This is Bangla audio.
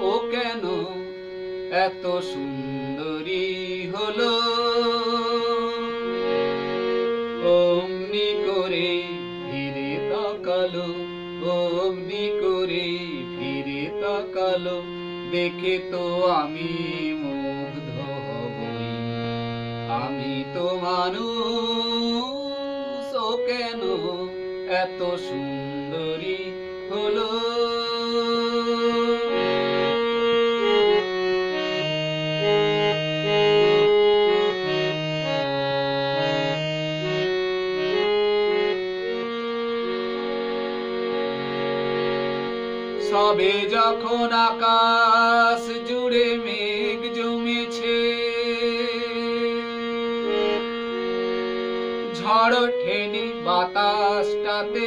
ও কেন এত সুন্দরী হলো, অমনি করে ফিরে তাকালো, অমনি করে ফিরে তাকালো, দেখে তো আমি মুগ্ধ হবই, আমি তো মানুষ, ও কেন এত সুন্দরী হলো। সবে যখন আকাশ জুড়ে মেঘ জমেছে, ঝড় ঠেনে বাতাসটাতে